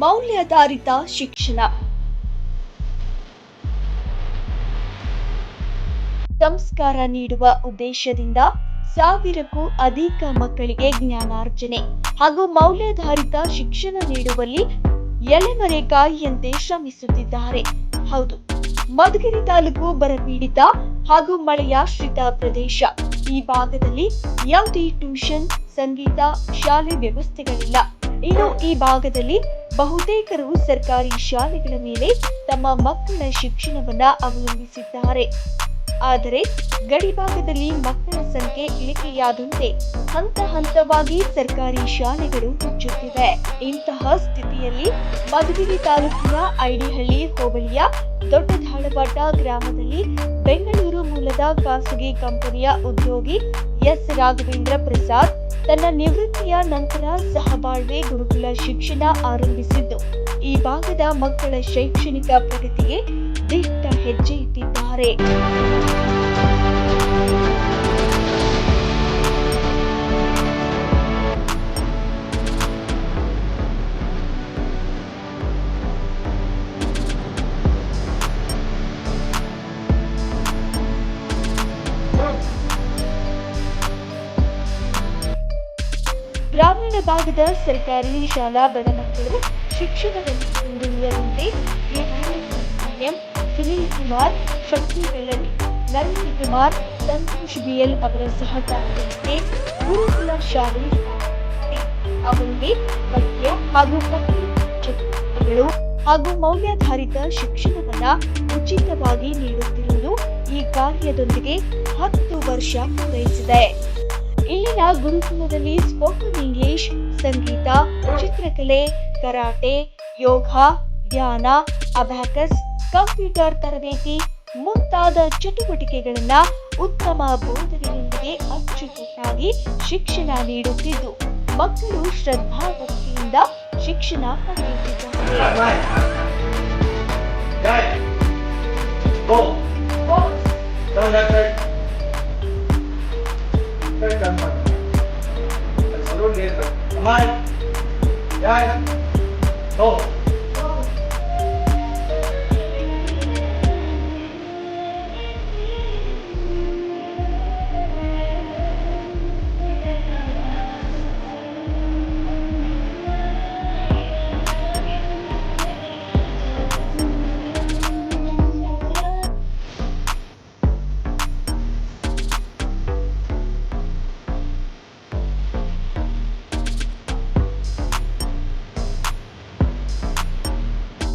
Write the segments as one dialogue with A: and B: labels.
A: ಮೌಲ್ಯಾಧಾರಿತ ಶಿಕ್ಷಣ. ಸಂಸ್ಕಾರ ನೀಡುವ ಉದ್ದೇಶದಿಂದ ಸಾವಿರಕ್ಕೂ ಅಧಿಕ ಮಕ್ಕಳಿಗೆ ಜ್ಞಾನಾರ್ಜನೆ ಹಾಗೂ ಮೌಲ್ಯಾಧಾರಿತ ಶಿಕ್ಷಣ ನೀಡುವಲ್ಲಿ ಎಲೆಮರೆಕಾಯಿಯಂತೆ ಶ್ರಮಿಸುತ್ತಿದ್ದಾರೆ. ಹೌದು, ಮಧುಗಿರಿ ತಾಲೂಕು ಬರಪೀಡಿತ ಹಾಗೂ ಮಳೆಯಾಶ್ರಿತ ಪ್ರದೇಶ. ಈ ಭಾಗದಲ್ಲಿ ಯಾವುದೇ ಟ್ಯೂಷನ್, ಸಂಗೀತ ಶಾಲೆ ವ್ಯವಸ್ಥೆಗಳಿಲ್ಲ. ಇನ್ನು ಈ ಭಾಗದಲ್ಲಿ ಬಹುತೇಕರು ಸರ್ಕಾರಿ ಶಾಲೆಗಳ ಮೇಲೆ ತಮ್ಮ ಮಕ್ಕಳ ಶಿಕ್ಷಣವನ್ನ ಅವಲಂಬಿಸಿದ್ದಾರೆ. ಆದರೆ ಗಡಿಭಾಗದಲ್ಲಿ ಮಕ್ಕಳ ಸಂಖ್ಯೆ ಇಳಿಕೆಯಾದಂತೆ ಹಂತ ಹಂತವಾಗಿ ಸರ್ಕಾರಿ ಶಾಲೆಗಳು ಮುಚ್ಚುತ್ತಿವೆ. ಇಂತಹ ಸ್ಥಿತಿಯಲ್ಲಿ ಮಧುಗಿರಿ ತಾಲೂಕಿನ ಐಡಿಹಳ್ಳಿ ಹೋಬಳಿಯ ದೊಡ್ಡಧಾಳವಾಟ ಗ್ರಾಮದಲ್ಲಿ ಬೆಂಗಳೂರು ಮೂಲದ ಖಾಸಗಿ ಕಂಪನಿಯ ಉದ್ಯೋಗಿ ಎಸ್ ರಾಘವೇಂದ್ರ ಪ್ರಸಾದ್ ತನ್ನ ನಿವೃತ್ತಿಯ ನಂತರ ಸಹಬಾಳ್ವೆ ಗುರುಕುಲ ಶಿಕ್ಷಣ ಆರಂಭಿಸಿದ್ದು, ಈ ಭಾಗದ ಮಕ್ಕಳ ಶೈಕ್ಷಣಿಕ ಪ್ರಗತಿಗೆ ದಿಟ್ಟ ಹೆಜ್ಜೆ ಇಟ್ಟಿದ್ದಾರೆ. ಗ್ರಾಮೀಣ ಭಾಗದ ಸರ್ಕಾರಿ ಶಾಲಾ ಬಡ ಮಕ್ಕಳು ಶಿಕ್ಷಣದಲ್ಲಿ ಮುಂದುವರಿಯುವಂತೆ ಸುನೀಲ್ ಕುಮಾರ್, ಶಕ್ತಿ ಬೆಳ್ಳರಿ, ನಳಿನ್ ಕುಮಾರ್, ಸಂತೋಷ್ ಬಿಎಲ್ ಅವರ ಸಹಕಾರದೊಂದಿಗೆ ಗುರುಕುಲ ಶಾಲೆ ಅವರಿಗೆ ಪಠ್ಯ ಹಾಗೂ ಚಟುವಟಿಕೆಗಳು ಹಾಗೂ ಮೌಲ್ಯಾಧಾರಿತ ಶಿಕ್ಷಣವನ್ನ ಉಚಿತವಾಗಿ ನೀಡುತ್ತಿರುವುದು ಈ ಕಾರ್ಯದೊಂದಿಗೆ 10 ವರ್ಷ ಪೂರೈಸಿದೆ. ಇಲ್ಲಿನ ಗುರುಕುಲದಲ್ಲಿ ಸ್ಪೋಕನ್ ಇಂಗ್ಲಿಷ್, ಸಂಗೀತ, ಚಿತ್ರಕಲೆ, ಕರಾಟೆ, ಯೋಗ, ಧ್ಯಾನ, ಅಬ್ಯಾಕಸ್, ಕಂಪ್ಯೂಟರ್ ತರಬೇತಿ ಮುಂತಾದ ಚಟುವಟಿಕೆಗಳನ್ನ ಉತ್ತಮ ಬೋಧನೆಯೊಂದಿಗೆ ಅಚ್ಚುಕಟ್ಟಾಗಿ ಶಿಕ್ಷಣ ನೀಡುತ್ತಿದ್ದು, ಮಕ್ಕಳು ಶ್ರದ್ಧಾಭಕ್ತಿಯಿಂದ ಶಿಕ್ಷಣ ಪಡೆಯುತ್ತಿದ್ದಾರೆ.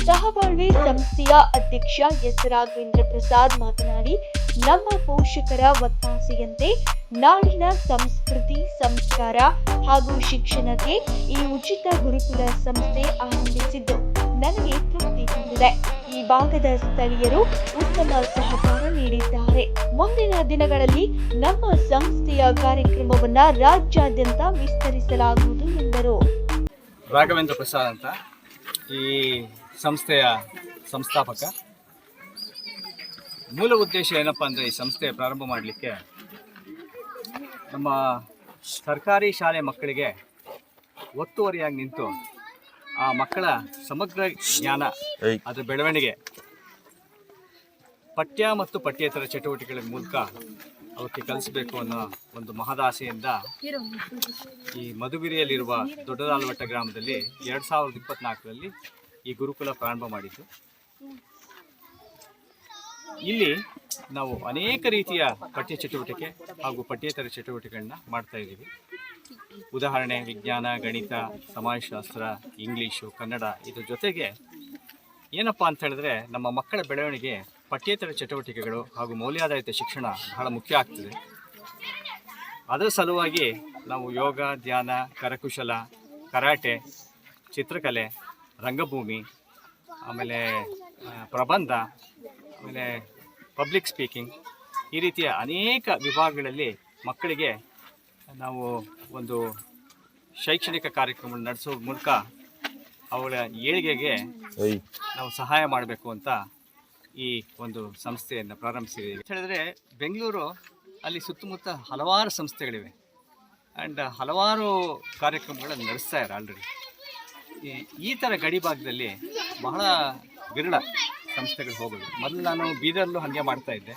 A: ಸಹಬಾಳ್ವೆ ಸಂಸ್ಥೆಯ ಅಧ್ಯಕ್ಷ ಎಸ್ ರಾಘವೇಂದ್ರ ಪ್ರಸಾದ್ ಮಾತನಾಡಿ, ನಮ್ಮ ಪೋಷಕರ ಒತ್ತಾಸೆಯಂತೆ ನಾಡಿನ ಸಂಸ್ಕೃತಿ, ಸಂಸ್ಕಾರ ಹಾಗೂ ಶಿಕ್ಷಣಕ್ಕೆ ಈ ಉಚಿತ ಗುರುಕುಲ ಸಂಸ್ಥೆ ಆರಂಭಿಸಿದ್ದು ನನಗೆ ತೃಪ್ತಿ ತಂದಿದೆ. ಈ ಭಾಗದ ಸ್ಥಳೀಯರು ಉತ್ತಮ ಸಹಕಾರ ನೀಡಿದ್ದಾರೆ. ಮುಂದಿನ ದಿನಗಳಲ್ಲಿ ನಮ್ಮ ಸಂಸ್ಥೆಯ ಕಾರ್ಯಕ್ರಮವನ್ನ ರಾಜ್ಯಾದ್ಯಂತ ವಿಸ್ತರಿಸಲಾಗುವುದು ಎಂದರು.
B: ರಾಘವೇಂದ್ರ ಪ್ರಸಾದ್ ಅಂತ ಈ ಸಂಸ್ಥೆಯ ಸಂಸ್ಥಾಪಕ. ಮೂಲ ಉದ್ದೇಶ ಏನಪ್ಪ ಅಂದರೆ, ಈ ಸಂಸ್ಥೆ ಪ್ರಾರಂಭ ಮಾಡಲಿಕ್ಕೆ ನಮ್ಮ ಸರ್ಕಾರಿ ಶಾಲೆ ಮಕ್ಕಳಿಗೆ ಒತ್ತುವರಿಯಾಗಿ ನಿಂತು ಆ ಮಕ್ಕಳ ಸಮಗ್ರ ಜ್ಞಾನ, ಅದರ ಬೆಳವಣಿಗೆ, ಪಠ್ಯ ಮತ್ತು ಪಠ್ಯೇತರ ಚಟುವಟಿಕೆಗಳ ಮೂಲಕ ಅವಕ್ಕೆ ಕಲಿಸಬೇಕು ಅನ್ನೋ ಒಂದು ಮಹದಾಸೆಯಿಂದ ಈ ಮಧುಗಿರಿಯಲ್ಲಿರುವ ದೊಡ್ಡದಾಳವಟ್ಟ ಗ್ರಾಮದಲ್ಲಿ 2024ರಲ್ಲಿ ಈ ಗುರುಕುಲ ಪ್ರಾರಂಭ ಮಾಡಿದ್ದು. ಇಲ್ಲಿ ನಾವು ಅನೇಕ ರೀತಿಯ ಪಠ್ಯ ಚಟುವಟಿಕೆ ಹಾಗೂ ಪಠ್ಯೇತರ ಚಟುವಟಿಕೆಗಳನ್ನ ಮಾಡ್ತಾ ಇದ್ದೀವಿ. ಉದಾಹರಣೆ, ವಿಜ್ಞಾನ, ಗಣಿತ, ಸಮಾಜಶಾಸ್ತ್ರ, ಇಂಗ್ಲೀಷು, ಕನ್ನಡ. ಇದ್ರ ಜೊತೆಗೆ ಏನಪ್ಪ ಅಂತ ಹೇಳಿದ್ರೆ, ನಮ್ಮ ಮಕ್ಕಳ ಬೆಳವಣಿಗೆ ಪಠ್ಯೇತರ ಚಟುವಟಿಕೆಗಳು ಹಾಗೂ ಮೌಲ್ಯಾಧಾರಿತ ಶಿಕ್ಷಣ ಬಹಳ ಮುಖ್ಯ ಆಗ್ತದೆ. ಅದರ ಸಲುವಾಗಿ ನಾವು ಯೋಗ, ಧ್ಯಾನ, ಕರಕುಶಲ, ಕರಾಟೆ, ಚಿತ್ರಕಲೆ, ರಂಗಭೂಮಿ, ಆಮೇಲೆ ಪ್ರಬಂಧ, ಆಮೇಲೆ ಪಬ್ಲಿಕ್ ಸ್ಪೀಕಿಂಗ್, ಈ ರೀತಿಯ ಅನೇಕ ವಿಭಾಗಗಳಲ್ಲಿ ಮಕ್ಕಳಿಗೆ ನಾವು ಒಂದು ಶೈಕ್ಷಣಿಕ ಕಾರ್ಯಕ್ರಮ ನಡೆಸೋ ಮೂಲಕ ಅವಳ ಏಳಿಗೆಗೆ ನಾವು ಸಹಾಯ ಮಾಡಬೇಕು ಅಂತ ಈ ಒಂದು ಸಂಸ್ಥೆಯನ್ನು ಪ್ರಾರಂಭಿಸಿದ್ದೀವಿ. ಅಂತ ಹೇಳಿದ್ರೆ, ಬೆಂಗಳೂರು ಅಲ್ಲಿ ಸುತ್ತಮುತ್ತ ಹಲವಾರು ಸಂಸ್ಥೆಗಳಿವೆ ಆ್ಯಂಡ್ ಹಲವಾರು ಕಾರ್ಯಕ್ರಮಗಳನ್ನು ನಡೆಸ್ತಾ ಇದ್ದಾರೆ ಆಲ್ರೆಡಿ. ಈ ಥರ ಗಡಿ ಭಾಗದಲ್ಲಿ ಬಹಳ ವಿರಳ ಸಂಸ್ಥೆಗಳು ಹೋಗೋದು. ಮೊದಲು ನಾನು ಬೀದರ್ಲ್ಲೂ ಹಾಗೆ ಮಾಡ್ತಾಯಿದ್ದೆ,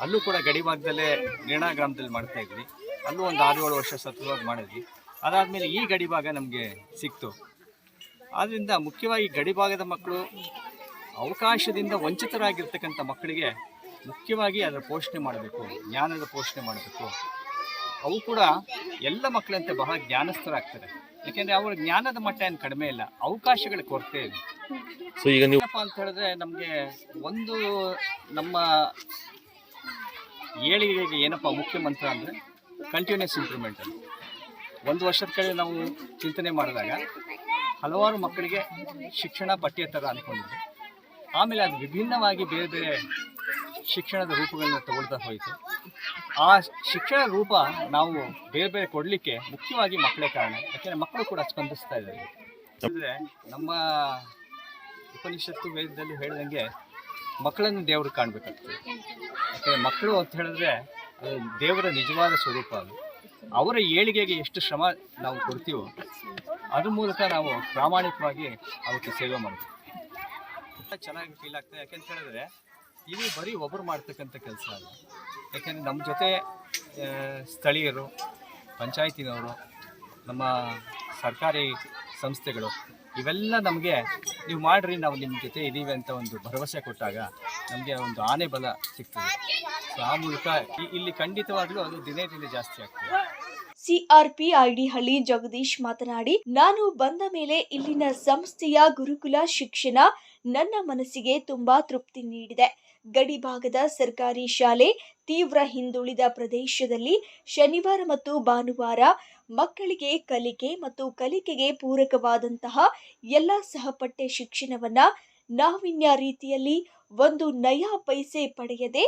B: ಅಲ್ಲೂ ಕೂಡ ಗಡಿ ಭಾಗದಲ್ಲೇ ಗಿರಣಾ ಗ್ರಾಮದಲ್ಲಿ ಮಾಡ್ತಾಯಿದ್ವಿ. ಅಲ್ಲೂ ಒಂದು 6-7 ವರ್ಷ ಸತತವಾಗಿ ಮಾಡಿದ್ವಿ. ಅದಾದಮೇಲೆ ಈ ಗಡಿ ಭಾಗ ನಮಗೆ ಸಿಕ್ತು. ಆದ್ದರಿಂದ ಮುಖ್ಯವಾಗಿ ಗಡಿ ಭಾಗದ ಮಕ್ಕಳು, ಅವಕಾಶದಿಂದ ವಂಚಿತರಾಗಿರ್ತಕ್ಕಂಥ ಮಕ್ಕಳಿಗೆ ಮುಖ್ಯವಾಗಿ ಅದರ ಪೋಷಣೆ ಮಾಡಬೇಕು, ಜ್ಞಾನದ ಪೋಷಣೆ ಮಾಡಬೇಕು. ಅವು ಕೂಡ ಎಲ್ಲ ಮಕ್ಕಳಂತೆ ಬಹಳ ಜ್ಞಾನಸ್ಥರಾಗ್ತಾರೆ. ಯಾಕೆಂದರೆ ಅವರ ಜ್ಞಾನದ ಮಟ್ಟ ಏನು ಕಡಿಮೆ ಇಲ್ಲ, ಅವಕಾಶಗಳ ಕೊರತೆ ಇದೆ.
C: ಸೊ ಈಗ ನೀವು
B: ಅಂತ ಹೇಳಿದ್ರೆ ನಮಗೆ ಒಂದು ನಮ್ಮ ಏಳಿಗೆಗೆ ಏನಪ್ಪ ಮುಖ್ಯ ಮಂತ್ರ ಅಂದರೆ ಕಂಟಿನ್ಯೂಸ್ ಇಂಪ್ರೂವ್ಮೆಂಟ್. ಅಂತ 1 ವರ್ಷದ ಕಡೆ ನಾವು ಚಿಂತನೆ ಮಾಡಿದಾಗ ಹಲವಾರು ಮಕ್ಕಳಿಗೆ ಶಿಕ್ಷಣ ಪಠ್ಯೇತರ ಅಂದ್ಕೊಂಡಿದ್ದೆ. ಆಮೇಲೆ ಅದು ವಿಭಿನ್ನವಾಗಿ ಬೇರೆ ಬೇರೆ ಶಿಕ್ಷಣದ ರೂಪಗಳನ್ನ ತಗೊಳ್ತಾ ಹೋಯಿತು. ಆ ಶಿಕ್ಷಣ ರೂಪ ನಾವು ಬೇರೆ ಬೇರೆ ಕೊಡಲಿಕ್ಕೆ ಮುಖ್ಯವಾಗಿ ಮಕ್ಕಳೇ ಕಾರಣ. ಯಾಕೆಂದರೆ ಮಕ್ಕಳು ಕೂಡ ಸ್ಪಂದಿಸ್ತಾ ಇದ್ದಾರೆ. ಅಂದರೆ ನಮ್ಮ ಉಪನಿಷತ್ತು ವೇದದಲ್ಲಿ ಹೇಳಿದಂಗೆ ಮಕ್ಕಳನ್ನು ದೇವರು ಕಾಣಬೇಕಾಗ್ತದೆ. ಯಾಕೆಂದರೆ ಮಕ್ಕಳು ಅಂತ ಹೇಳಿದ್ರೆ ಅದು ದೇವರ ನಿಜವಾದ ಸ್ವರೂಪ. ಅದು ಅವರ ಏಳಿಗೆಗೆ ಎಷ್ಟು ಶ್ರಮ ನಾವು ಕೊಡ್ತೀವೋ ಅದ್ರ ಮೂಲಕ ನಾವು ಪ್ರಾಮಾಣಿಕವಾಗಿ ಅವಕ್ಕೆ ಸೇವೆ ಮಾಡಬೇಕು. ಚೆನ್ನಾಗಿ ಫೀಲ್ ಆಗ್ತದೆ. ಯಾಕೆಂತ ಹೇಳಿದ್ರೆ ಇದು ಬರೀ ಒಬ್ಬರು ಮಾಡ್ತಕ್ಕಂಥ ಕೆಲಸ ಅಲ್ಲ. ಯಾಕೆಂದರೆ ನಮ್ಮ ಜೊತೆ ಸ್ಥಳೀಯರು, ಪಂಚಾಯತಿನವರು, ನಮ್ಮ ಸರ್ಕಾರಿ ಸಂಸ್ಥೆಗಳು ಇವೆಲ್ಲ ನಮಗೆ ನೀವು ಮಾಡಿರಿ, ನಾವು ನಿಮ್ಮ ಜೊತೆ ಇದ್ದೀವಿ ಅಂತ ಒಂದು ಭರವಸೆ ಕೊಟ್ಟಾಗ ನಮಗೆ ಒಂದು ಆನೆ ಬಲ ಸಿಗ್ತದೆ. ಸೊ ಆ ಮೂಲಕ ಇಲ್ಲಿ ಖಂಡಿತವಾಗ್ಲೂ ಅದು ದಿನೇ ದಿನೇ ಜಾಸ್ತಿ ಆಗ್ತದೆ.
A: ಸಿಆರ್ಪಿ ಐಡಿಹಳ್ಳಿ ಜಗದೀಶ್ ಮಾತನಾಡಿ, ನಾನು ಬಂದ ಮೇಲೆ ಇಲ್ಲಿನ ಸಂಸ್ಥೆಯ ಗುರುಕುಲ ಶಿಕ್ಷಣ ನನ್ನ ಮನಸ್ಸಿಗೆ ತುಂಬಾ ತೃಪ್ತಿ ನೀಡಿದೆ. ಗಡಿ ಭಾಗದ ಸರ್ಕಾರಿ ಶಾಲೆ ತೀವ್ರ ಹಿಂದುಳಿದ ಪ್ರದೇಶದಲ್ಲಿ ಶನಿವಾರ ಮತ್ತು ಭಾನುವಾರ ಮಕ್ಕಳಿಗೆ ಕಲಿಕೆ ಮತ್ತು ಕಲಿಕೆಗೆ ಪೂರಕವಾದಂತಹ ಎಲ್ಲ ಸಹಪಠ್ಯ ಶಿಕ್ಷಣವನ್ನ ನಾವಿನ್ಯ ರೀತಿಯಲ್ಲಿ ಒಂದು ನಯಾ ಪೈಸೆ ಪಡೆಯದೆ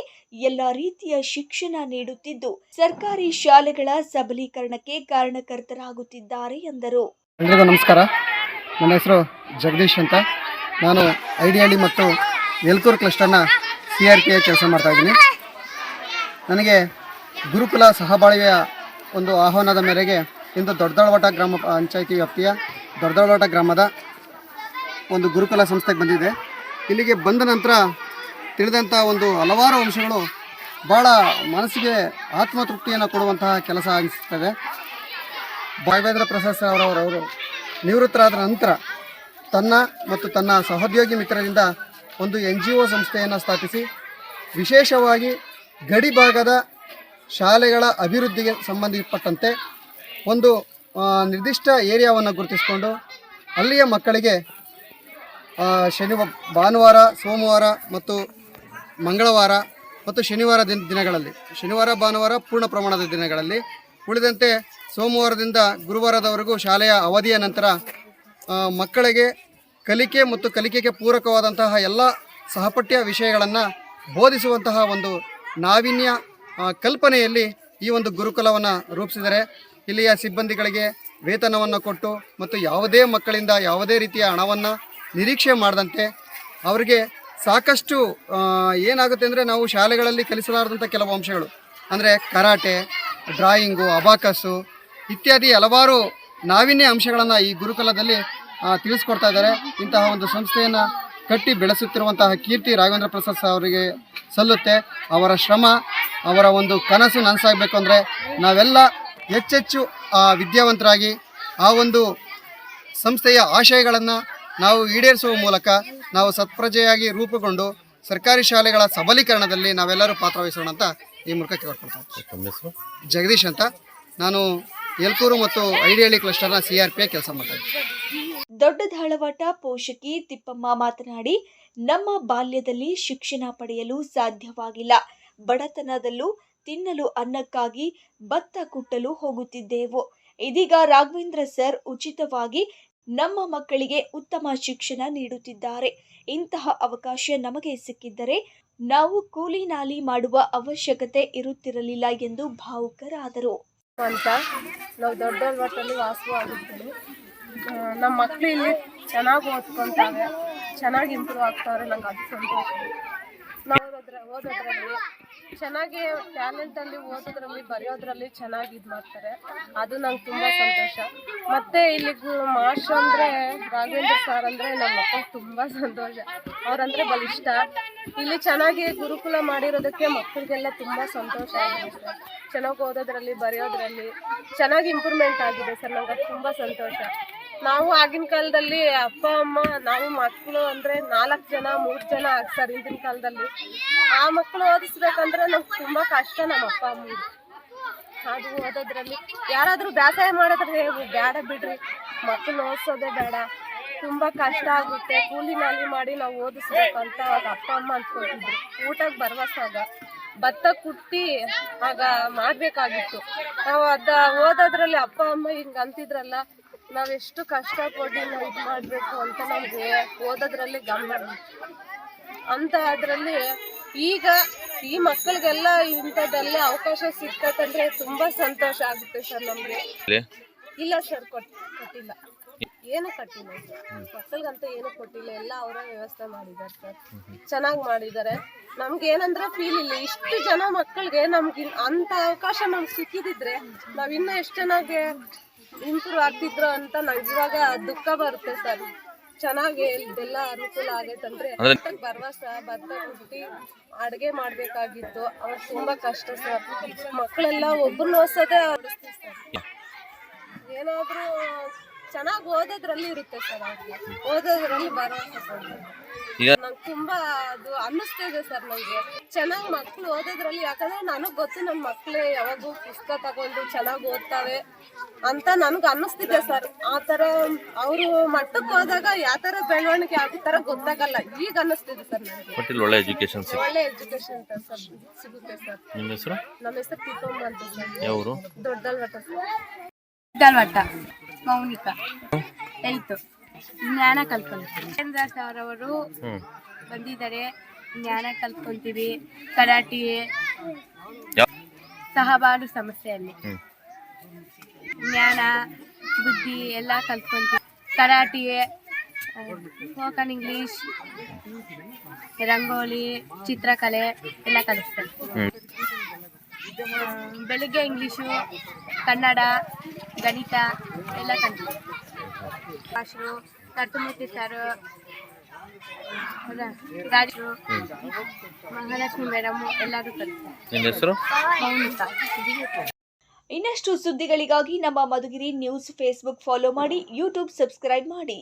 A: ಎಲ್ಲ ರೀತಿಯ ಶಿಕ್ಷಣ ನೀಡುತ್ತಿದ್ದು ಸರ್ಕಾರಿ ಶಾಲೆಗಳ ಸಬಲೀಕರಣಕ್ಕೆ ಕಾರಣಕರ್ತರಾಗುತ್ತಿದ್ದಾರೆ ಎಂದರು.
D: ಎಲ್ಲರಿಗೂ ನಮಸ್ಕಾರ. ನನ್ನ ಹೆಸರು ಜಗದೀಶ್ ಅಂತ. ನಾನು ಐಡಿಹಳ್ಳಿ ಮತ್ತು ಯಲ್ಕೂರು ಕ್ಲಸ್ಟರ್ನ CRPA ಕೆಲಸ ಮಾಡ್ತಾಯಿದ್ದೀನಿ. ನನಗೆ ಗುರುಕುಲ ಸಹಬಾಳ್ವೆಯ ಒಂದು ಆಹ್ವಾನದ ಮೇರೆಗೆ ಇಂದು ದೊಡ್ಡದಳವಾಟ ಗ್ರಾಮ ಪಂಚಾಯಿತಿ ವ್ಯಾಪ್ತಿಯ ದೊಡ್ಡದಳವಾಟ ಗ್ರಾಮದ ಒಂದು ಗುರುಕುಲ ಸಂಸ್ಥೆಗೆ ಬಂದಿದೆ. ಇಲ್ಲಿಗೆ ಬಂದ ನಂತರ ತಿಳಿದಂಥ ಒಂದು ಹಲವಾರು ಅಂಶಗಳು ಭಾಳ ಮನಸ್ಸಿಗೆ ಆತ್ಮತೃಪ್ತಿಯನ್ನು ಕೊಡುವಂತಹ ಕೆಲಸ ಅನಿಸುತ್ತದೆ. ರಾಘವೇಂದ್ರ ಪ್ರಸಾದ್ ಸರ್ ಅವರವರು ನಿವೃತ್ತರಾದ ನಂತರ ತನ್ನ ಮತ್ತು ತನ್ನ ಸಹೋದ್ಯೋಗಿ ಮಿತ್ರರಿಂದ ಒಂದು NGO ಸಂಸ್ಥೆಯನ್ನು ಸ್ಥಾಪಿಸಿ ವಿಶೇಷವಾಗಿ ಗಡಿ ಭಾಗದ ಶಾಲೆಗಳ ಅಭಿವೃದ್ಧಿಗೆ ಸಂಬಂಧಪಟ್ಟಂತೆ ಒಂದು ನಿರ್ದಿಷ್ಟ ಏರಿಯಾವನ್ನು ಗುರುತಿಸಿಕೊಂಡು ಅಲ್ಲಿಯ ಮಕ್ಕಳಿಗೆ ಭಾನುವಾರ, ಸೋಮವಾರ ಮತ್ತು ಮಂಗಳವಾರ ಮತ್ತು ಶನಿವಾರ ದಿನಗಳಲ್ಲಿ, ಶನಿವಾರ ಭಾನುವಾರ ಪೂರ್ಣ ಪ್ರಮಾಣದ ದಿನಗಳಲ್ಲಿ, ಉಳಿದಂತೆ ಸೋಮವಾರದಿಂದ ಗುರುವಾರದವರೆಗೂ ಶಾಲೆಯ ಅವಧಿಯ ನಂತರ ಮಕ್ಕಳಿಗೆ ಕಲಿಕೆ ಮತ್ತು ಕಲಿಕೆಗೆ ಪೂರಕವಾದಂತಹ ಎಲ್ಲ ಸಹಪಠ್ಯ ವಿಷಯಗಳನ್ನು ಬೋಧಿಸುವಂತಹ ಒಂದು ನಾವೀನ್ಯ ಕಲ್ಪನೆಯಲ್ಲಿ ಈ ಒಂದು ಗುರುಕುಲವನ್ನು ರೂಪಿಸಿದರೆ ಇಲ್ಲಿಯ ಸಿಬ್ಬಂದಿಗಳಿಗೆ ವೇತನವನ್ನು ಕೊಟ್ಟು ಮತ್ತು ಯಾವುದೇ ಮಕ್ಕಳಿಂದ ಯಾವುದೇ ರೀತಿಯ ಹಣವನ್ನು ನಿರೀಕ್ಷೆ ಮಾಡದಂತೆ ಅವರಿಗೆ ಸಾಕಷ್ಟು ಏನಾಗುತ್ತೆ ಅಂದರೆ ನಾವು ಶಾಲೆಗಳಲ್ಲಿ ಕಲಿಸಲಾರದಂಥ ಕೆಲವು ಅಂಶಗಳು ಅಂದರೆ ಕರಾಟೆ, ಡ್ರಾಯಿಂಗು, ಅಬಾಕಸ್ಸು ಇತ್ಯಾದಿ ಹಲವಾರು ನಾವೀನ್ಯ ಅಂಶಗಳನ್ನು ಈ ಗುರುಕುಲದಲ್ಲಿ ತಿಳಿಸ್ಕೊಡ್ತಾ ಇದ್ದಾರೆ. ಇಂತಹ ಒಂದು ಸಂಸ್ಥೆಯನ್ನು ಕಟ್ಟಿ ಬೆಳೆಸುತ್ತಿರುವಂತಹ ಕೀರ್ತಿ ರಾಘವೇಂದ್ರ ಪ್ರಸಾದ್ ಅವರಿಗೆ ಸಲ್ಲುತ್ತೆ. ಅವರ ಶ್ರಮ, ಅವರ ಒಂದು ಕನಸು ನನಸಾಗಬೇಕು ಅಂದರೆ ನಾವೆಲ್ಲ ಹೆಚ್ಚೆಚ್ಚು ವಿದ್ಯಾವಂತರಾಗಿ ಆ ಒಂದು ಸಂಸ್ಥೆಯ ಆಶಯಗಳನ್ನು ನಾವು ಈಡೇರಿಸುವ ಮೂಲಕ ನಾವು ಸತ್ಪ್ರಜೆಯಾಗಿ ರೂಪುಗೊಂಡು ಸರ್ಕಾರಿ ಶಾಲೆಗಳ ಸಬಲೀಕರಣದಲ್ಲಿ ನಾವೆಲ್ಲರೂ ಪಾತ್ರವಹಿಸೋಣ ಅಂತ ಈ ಮೂಲಕ ಕೇಳ್ಕೊಳ್ತಾರೆ. ಜಗದೀಶ್ ಅಂತ. ನಾನು ಯಲ್ಕೂರು ಮತ್ತು ಐಡಿಹಳ್ಳಿ ಕ್ಲಸ್ಟರ್ನ CRPA ಕೆಲಸ ಮಾಡ್ತಾಯಿದ್ದೀನಿ.
A: ದೊಡ್ಡದಾಳವಾಟ ಪೋಷಕಿ ತಿಪ್ಪಮ್ಮ ಮಾತನಾಡಿ, ನಮ್ಮ ಬಾಲ್ಯದಲ್ಲಿ ಶಿಕ್ಷಣ ಪಡೆಯಲು ಸಾಧ್ಯವಾಗಿಲ್ಲ. ಬಡತನದಲ್ಲೂ ತಿನ್ನಲು ಅನ್ನಕ್ಕಾಗಿ ಭತ್ತ ಕುಟ್ಟಲು ಹೋಗುತ್ತಿದ್ದೆವು. ಇದೀಗ ರಾಘವೇಂದ್ರ ಸರ್ ಉಚಿತವಾಗಿ ನಮ್ಮ ಮಕ್ಕಳಿಗೆ ಉತ್ತಮ ಶಿಕ್ಷಣ ನೀಡುತ್ತಿದ್ದಾರೆ. ಇಂತಹ ಅವಕಾಶ ನಮಗೆ ಸಿಕ್ಕಿದ್ದರೆ ನಾವು ಕೂಲಿ ನಾಲಿ ಮಾಡುವ ಅವಶ್ಯಕತೆ ಇರುತ್ತಿರಲಿಲ್ಲ ಎಂದು ಭಾವುಕರಾದರು.
E: ಅಂತ ನಾವು ದೊಡ್ಡದಾಳವಾಟದಲ್ಲಿ ವಾಸವಾಗಿರ್ತೀವಿ. ನಮ್ಮ ಮಕ್ಕಳು ಇಲ್ಲಿ ಚೆನ್ನಾಗಿ ಓದ್ಕೊತಾರೆ, ಚೆನ್ನಾಗಿ ಇಂಪ್ರೂವ್ ಆಗ್ತಾರೆ. ನಂಗೆ ಅದು ಸಂತೋಷ. ನಾವು ಓದೋದ್ರಲ್ಲಿ ಚೆನ್ನಾಗಿ ಟ್ಯಾಲೆಂಟಲ್ಲಿ ಓದೋದ್ರಲ್ಲಿ ಬರೆಯೋದ್ರಲ್ಲಿ ಚೆನ್ನಾಗಿ ಇದು ಮಾಡ್ತಾರೆ. ಅದು ನಂಗೆ ತುಂಬ ಸಂತೋಷ. ಮತ್ತು ಇಲ್ಲಿ ಮಾಸ್ಟ್ರು ಅಂದರೆ ರಾಘವೇಂದ್ರ ಸರ್ ಅಂದರೆ ನಮ್ಮ ಮಕ್ಕಳಿಗೆ ತುಂಬ ಸಂತೋಷ. ಅವರಂದರೆ ಬಲಿಷ್ಟ. ಇಲ್ಲಿ ಚೆನ್ನಾಗಿ ಗುರುಕುಲ ಮಾಡಿರೋದಕ್ಕೆ ಮಕ್ಕಳಿಗೆಲ್ಲ ತುಂಬ ಸಂತೋಷ ಆಗಿದೆ ಸರ್. ಚೆನ್ನಾಗಿ ಓದೋದ್ರಲ್ಲಿ ಬರೆಯೋದ್ರಲ್ಲಿ ಚೆನ್ನಾಗಿ ಇಂಪ್ರೂವ್ಮೆಂಟ್ ಆಗಿದೆ ಸರ್. ನಂಗೆ ಅದು ತುಂಬ ಸಂತೋಷ. ನಾವು ಆಗಿನ ಕಾಲದಲ್ಲಿ ಅಪ್ಪ ಅಮ್ಮ ನಾವು ಮಕ್ಕಳು ಅಂದರೆ 4 ಜನ 3 ಜನ ಆಗ್ತಾರೆ ಹಿಂದಿನ ಕಾಲದಲ್ಲಿ. ಆ ಮಕ್ಕಳು ಓದಿಸ್ಬೇಕಂದ್ರೆ ನಮ್ಗೆ ತುಂಬ ಕಷ್ಟ ನಮ್ಮ ಅಪ್ಪ ಅಮ್ಮ. ಅದು ಓದೋದ್ರಲ್ಲಿ ಯಾರಾದರೂ ಬೇಸಾಯ ಮಾಡಿದ್ರೆ ಬೇಡ ಬಿಡ್ರಿ, ಮಕ್ಕಳು ಓದಿಸೋದೇ ಬೇಡ, ತುಂಬ ಕಷ್ಟ ಆಗುತ್ತೆ, ಕೂಲಿ ನಾಲಿ ಮಾಡಿ ನಾವು ಓದಿಸ್ಬೇಕು ಅಂತ ಅವಾಗ ಅಪ್ಪ ಅಮ್ಮ ಅಂದ್ಕೊತಿದ್ರು. ಊಟಕ್ಕೆ ಬರವಸಾಗ ಭತ್ತ ಕುಟ್ಟಿ ಆಗ ಮಾಡಬೇಕಾಗಿತ್ತು. ನಾವು ಓದೋದ್ರಲ್ಲಿ ಅಪ್ಪ ಅಮ್ಮ ಹಿಂಗೆ ಅಂತಿದ್ರಲ್ಲ, ನಾವೆಷ್ಟು ಕಷ್ಟಪಟ್ಟು ನಾವು ಇದು ಮಾಡಬೇಕು ಅಂತ ನಮಗೆ ಓದೋದ್ರಲ್ಲಿ ಗಮನ ಅಂತ. ಅದರಲ್ಲಿ ಈಗ ಈ ಮಕ್ಕಳಿಗೆಲ್ಲ ಇಂಥದ್ದೆಲ್ಲ ಅವಕಾಶ ಸಿಗ್ತದಂದ್ರೆ ತುಂಬ ಸಂತೋಷ ಆಗುತ್ತೆ ಸರ್ ನಮಗೆ. ಇಲ್ಲ ಸರ್ ಕೊಟ್ಟಿಲ್ಲ, ಏನು ಕಟ್ಟಿಲ್ಲ ಮಕ್ಕಳಿಗಂತ ಏನು ಕೊಟ್ಟಿಲ್ಲ. ಎಲ್ಲ ಅವರೇ ವ್ಯವಸ್ಥೆ ಮಾಡಿದ್ದಾರೆ ಸರ್, ಚೆನ್ನಾಗಿ ಮಾಡಿದ್ದಾರೆ. ನಮ್ಗೆ ಏನಂದ್ರೆ ಫೀಲ್ ಇಲ್ಲ, ಇಷ್ಟು ಜನ ಮಕ್ಕಳಿಗೆ ನಮ್ಗೆ ಅಂಥ ಅವಕಾಶ ನಮ್ಗೆ ಸಿಕ್ಕಿದಿದ್ರೆ ನಾವು ಇನ್ನೂ ಎಷ್ಟು ಚೆನ್ನಾಗಿ ಇಂಪ್ರೂವ್ ಆಗ್ತಿದ್ರು ಅಂತ ನಂಗೆ ಇವಾಗ ದುಃಖ ಬರುತ್ತೆ ಸರ್. ಚೆನ್ನಾಗಿ ಇದೆಲ್ಲ ಅನುಕೂಲ ಆಗೈತಂದ್ರೆ ಭರವಸ ಭತ್ತ ಕುಟ್ಟಿ ಅಡುಗೆ ಮಾಡಬೇಕಾಗಿತ್ತು. ಅವಾಗ ತುಂಬ ಕಷ್ಟ ಸರ್. ಮಕ್ಕಳೆಲ್ಲ ಒಬ್ಬರನ್ನ ಓದಿಸೋದೇ ಅನಿಸ್ತೀವಿ ಸರ್. ಏನಾದರೂ ಚೆನ್ನಾಗಿ ಓದೋದ್ರಲ್ಲಿ ಇರುತ್ತೆ ಸರ್, ಅವ್ರಿಗೆ ಓದೋದ್ರಲ್ಲಿ ಭರವಸೆ ಕೊಡ್ತಾರೆ. ನಂಗೆ ತುಂಬ ಅದು ಅನ್ನಿಸ್ತಿದೆ ಸರ್ ನನಗೆ. ಚೆನ್ನಾಗಿ ಮಕ್ಕಳು ಓದೋದ್ರಲ್ಲಿ, ಯಾಕಂದರೆ ನನಗೆ ಗೊತ್ತು ನನ್ನ ಮಕ್ಕಳೇ ಯಾವಾಗೂ ಪುಸ್ತಕ ತಗೊಂಡು ಚೆನ್ನಾಗಿ ಓದ್ತಾವೆ ಅಂತ ನನಗೆ ಅನ್ನಿಸ್ತಿದೆ ಸರ್. ಆ ಥರ ಅವರು ಮಟ್ಟಕ್ಕೆ ಹೋದಾಗ ಯಾವ ಥರ ಬೆಳವಣಿಗೆ ಆಗೋ ಥರ ಗೊತ್ತಾಗಲ್ಲ. ಈಗ ಅನ್ನಿಸ್ತಿದೆ ಸರ್ ನನಗೆ.
C: ಒಳ್ಳೆ ಎಜುಕೇಶನ್
E: ಒಳ್ಳೆ ಎಜುಕೇಶನ್ ಸರ್ ಸಿಗುತ್ತೆ ಸರ್.
C: ನಿಮ್ಮ ಹೆಸರು?
E: ನಮ್ಮ ಹೆಸರು ತಿಪ್ಪಮ್ಮ ಅಂತ ಸರ್.
C: ಯಾವರು?
E: ದೊಡ್ಡಲ್ವಟ ಸರ್.
F: ದೊಡ್ಡಲ್ವಟ ಮೌನಿಕಾ 8th. ಜ್ಞಾನ ಕಲ್ತ್ಕೊಂತೀವಿ. ರಾಘವೇಂದ್ರ ಸರ್ ಅವರು ಬಂದಿದ್ದಾರೆ. ಜ್ಞಾನ ಕಲ್ತ್ಕೊಂತೀವಿ. ಕರಾಟಿ, ಸಹಬಾಳು ಸಮಸ್ಯೆಯಲ್ಲಿ ಜ್ಞಾನ ಬುದ್ಧಿ ಎಲ್ಲ ಕಲ್ತ್ಕೊಂತೀವಿ. ಕರಾಟಿ, ಸ್ಪೋಕನ್ ಇಂಗ್ಲೀಷ್, ರಂಗೋಲಿ, ಚಿತ್ರಕಲೆ ಎಲ್ಲ ಕಲಿಸ್ತಾರೆ. ಬೆಳಿಗ್ಗೆ ಇಂಗ್ಲೀಷು, ಕನ್ನಡ, ಗಣಿತ ಎಲ್ಲ ಕಲಿಸ್ತಾರೆ. ಭಾಷರು, ಕರ್ತಮೂರ್ತಿ ಸರ್, ರಾಜರು, ಮಹಾಲಕ್ಷ್ಮಿ ಮೇಡಮ್ ಎಲ್ಲರೂ ಕಲಿಸ್ತಾರೆ.
C: ನಿಮ್ಮ ಹೆಸರು?
F: ಮೌನಿಕಾ.
A: ಇನ್ನಷ್ಟು ಸುದ್ದಿಗಳಿಗಾಗಿ ನಮ್ಮ ಮಧುಗಿರಿ ನ್ಯೂಸ್ ಫೇಸ್ಬುಕ್ ಫಾಲೋ ಮಾಡಿ, ಯೂಟ್ಯೂಬ್ ಸಬ್ಸ್ಕ್ರೈಬ್ ಮಾಡಿ.